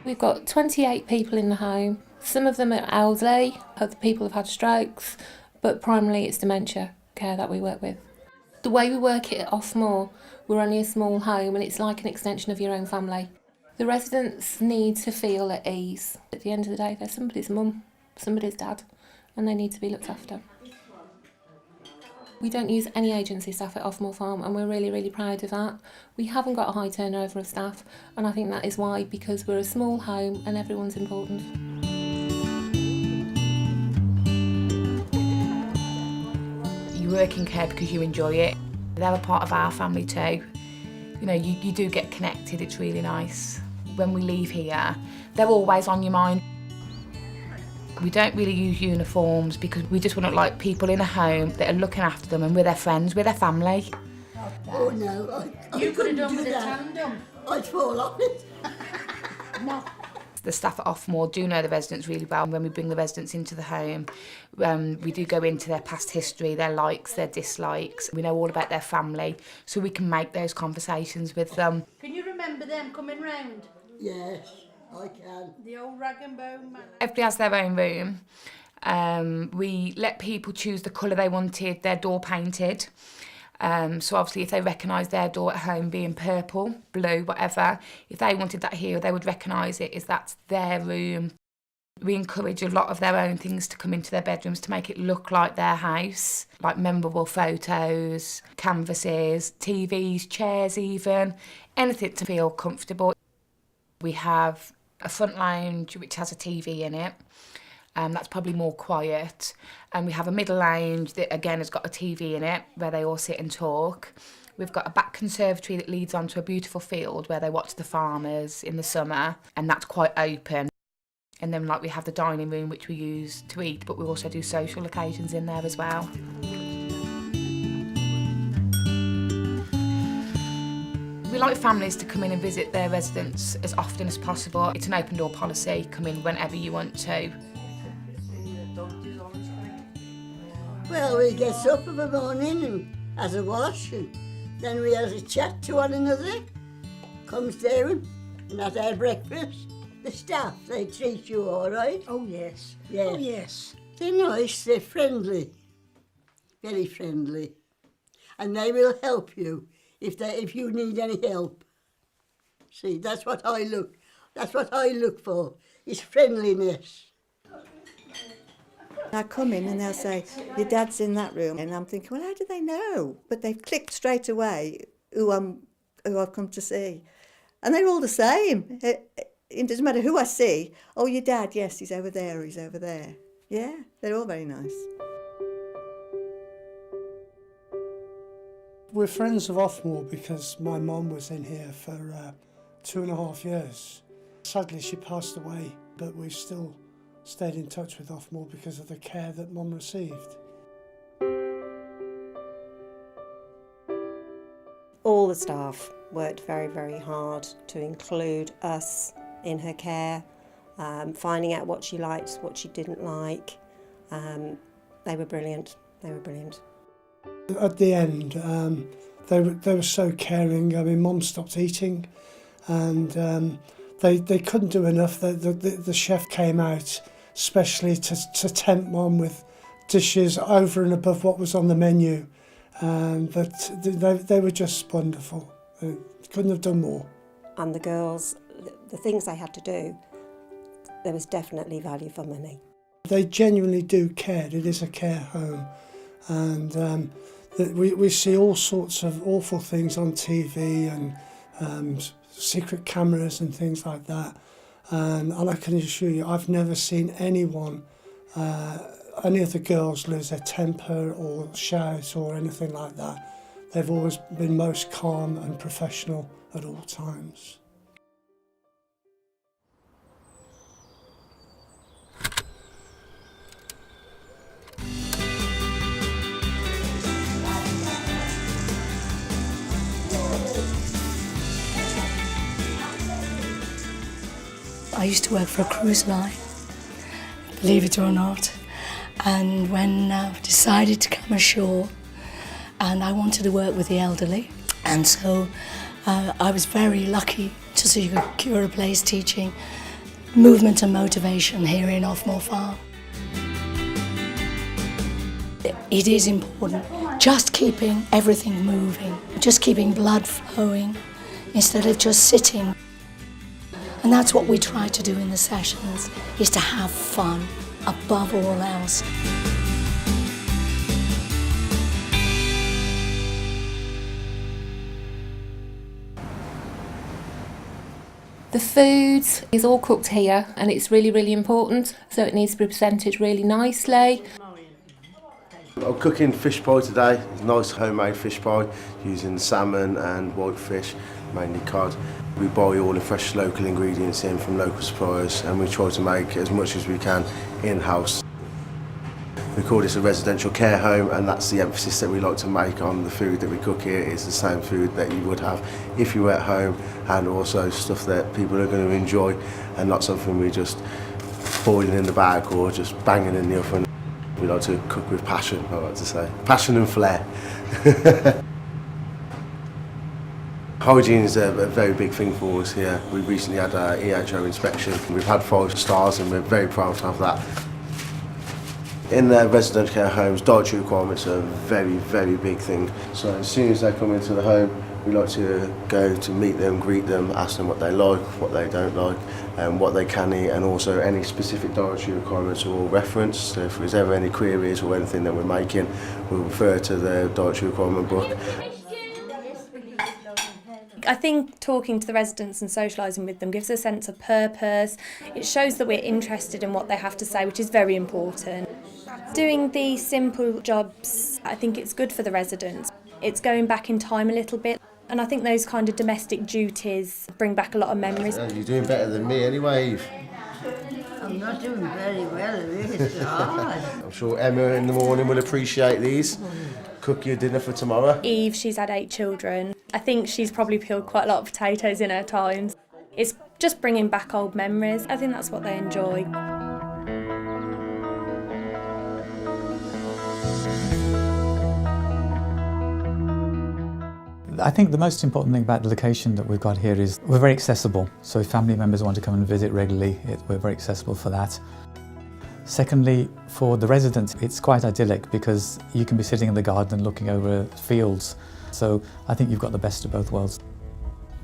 We've got 28 people in the home. Some of them are elderly, other people have had strokes, but primarily it's dementia care that we work with. The way we work it at Offmore, we're only a small home and it's like an extension of your own family. The residents need to feel at ease. At the end of the day, they're somebody's mum, somebody's dad, and they need to be looked after. We don't use any agency staff at Offmore Farm and we're really, really proud of that. We haven't got a high turnover of staff and I think that is why, because we're a small home and everyone's important. You work in care because you enjoy it. They're a part of our family too. You know, you do get connected, it's really nice. When we leave here, they're always on your mind. We don't really use uniforms because we just want to like people in a home that are looking after them and we're their friends, we're their family. Oh no, You could have done with a tandem. I'd fall off it. No. The staff at Offmore do know the residents really well. When we bring the residents into the home, we do go into their past history, their likes, their dislikes. We know all about their family, so we can make those conversations with them. Can you remember them coming round? Yes, I can. The old rag and bone man. Everybody has their own room. We let people choose the colour they wanted, their door painted. So obviously if they recognise their door at home being purple, blue, whatever, if they wanted that here, they would recognise it as that's their room. We encourage a lot of their own things to come into their bedrooms to make it look like their house, like memorable photos, canvases, TVs, chairs even, anything to feel comfortable. We have a front lounge which has a TV in it. That's probably more quiet. And we have a middle lounge that again has got a TV in it where they all sit and talk. We've got a back conservatory that leads onto a beautiful field where they watch the farmers in the summer, and that's quite open. And then like we have the dining room which we use to eat, but we also do social occasions in there as well. We like families to come in and visit their residents as often as possible. It's an open door policy, come in whenever you want to. Well, we gets up of a morning and has a wash and then we has a chat to one another, comes down and has our breakfast. The staff, they treat you all right. Oh yes. Yes. Oh yes. They're nice, they're friendly, very friendly. And they will help you if you need any help. See, that's what I look for, is friendliness. I come in and they'll say, your dad's in that room. And I'm thinking, well, how do they know? But they've clicked straight away who I've come to see. And they're all the same. It doesn't matter who I see. Oh, your dad, yes, he's over there, he's over there. Yeah, they're all very nice. We're friends of Offmore because my mum was in here for 2.5 years. Sadly, she passed away, but we've still stayed in touch with Offmore because of the care that Mum received. All the staff worked very, very hard to include us in her care, finding out what she liked, what she didn't like. They were brilliant. They were brilliant. At the end, they were so caring. I mean, Mum stopped eating, and they couldn't do enough. The chef came out specially to tempt Mum with dishes over and above what was on the menu, but they were just wonderful. They couldn't have done more. And the girls, the things they had to do, there was definitely value for money. They genuinely do care. It is a care home, and we see all sorts of awful things on TV and secret cameras and things like that. And I can assure you, I've never seen anyone, any of the girls lose their temper or shout or anything like that. They've always been most calm and professional at all times. I used to work for a cruise line, believe it or not, and when I decided to come ashore and I wanted to work with the elderly, and so I was very lucky to secure a place teaching movement and motivation here in Offmore Farm. It is important, just keeping everything moving, just keeping blood flowing instead of just sitting. And that's what we try to do in the sessions, is to have fun above all else. The food is all cooked here and it's really, really important, so it needs to be presented really nicely. I'm cooking fish pie today. It's nice homemade fish pie using salmon and white fish, mainly cod. We buy all the fresh local ingredients in from local suppliers and we try to make as much as we can in-house. We call this a residential care home, and that's the emphasis that we like to make on the food that we cook here. It's the same food that you would have if you were at home, and also stuff that people are going to enjoy and not something we just boiling in the bag or just banging in the oven. We like to cook with passion, I like to say. Passion and flair. Hygiene is a very big thing for us here. We recently had our EHO inspection. We've had 5 stars and we're very proud to have that. In residential care homes, dietary requirements are a very, very big thing. So as soon as they come into the home, we like to go to meet them, greet them, ask them what they like, what they don't like, and what they can eat, and also any specific dietary requirements are all referenced. So if there's ever any queries or anything that we're making, we'll refer to the dietary requirement book. I think talking to the residents and socialising with them gives a sense of purpose. It shows that we're interested in what they have to say, which is very important. Doing these simple jobs, I think it's good for the residents. It's going back in time a little bit, and I think those kind of domestic duties bring back a lot of memories. You're doing better than me anyway, Eve. I'm not doing very well, it's hard. I'm sure Emma in the morning will appreciate these. Cook your dinner for tomorrow. Eve, she's had 8 children. I think she's probably peeled quite a lot of potatoes in her times. It's just bringing back old memories. I think that's what they enjoy. I think the most important thing about the location that we've got here is we're very accessible. So if family members want to come and visit regularly, we're very accessible for that. Secondly, for the residents, it's quite idyllic because you can be sitting in the garden and looking over fields. So I think you've got the best of both worlds.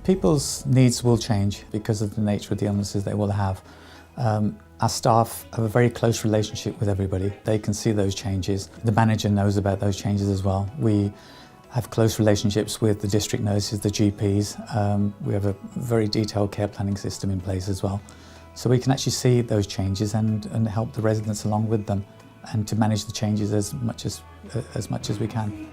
People's needs will change because of the nature of the illnesses they will have. Our staff have a very close relationship with everybody. They can see those changes. The manager knows about those changes as well. We have close relationships with the district nurses, the GPs. We have a very detailed care planning system in place as well. So we can actually see those changes and help the residents along with them and to manage the changes as much as we can.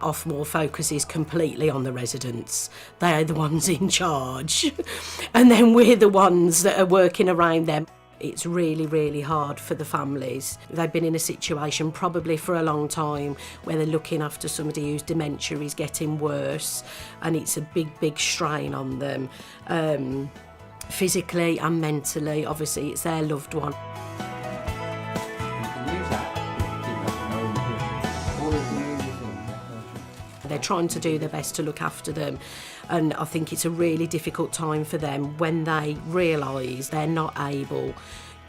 Offmore focuses completely on the residents. They are the ones in charge. And then we're the ones that are working around them. It's really, really hard for the families. They've been in a situation probably for a long time where they're looking after somebody whose dementia is getting worse, and it's a big, big strain on them. Physically and mentally, obviously it's their loved one. They're trying to do their best to look after them, and I think it's a really difficult time for them when they realise they're not able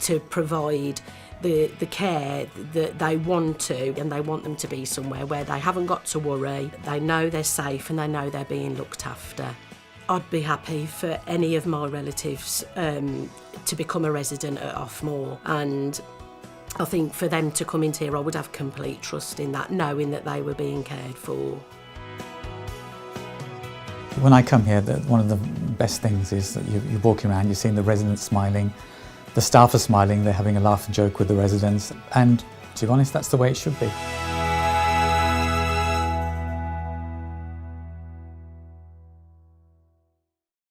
to provide the care that they want to, and they want them to be somewhere where they haven't got to worry, they know they're safe and they know they're being looked after. I'd be happy for any of my relatives to become a resident at Offmore, and I think for them to come into here I would have complete trust in that, knowing that they were being cared for. When I come here, one of the best things is that you're walking around, you're seeing the residents smiling, the staff are smiling, they're having a laugh and joke with the residents, and to be honest, that's the way it should be.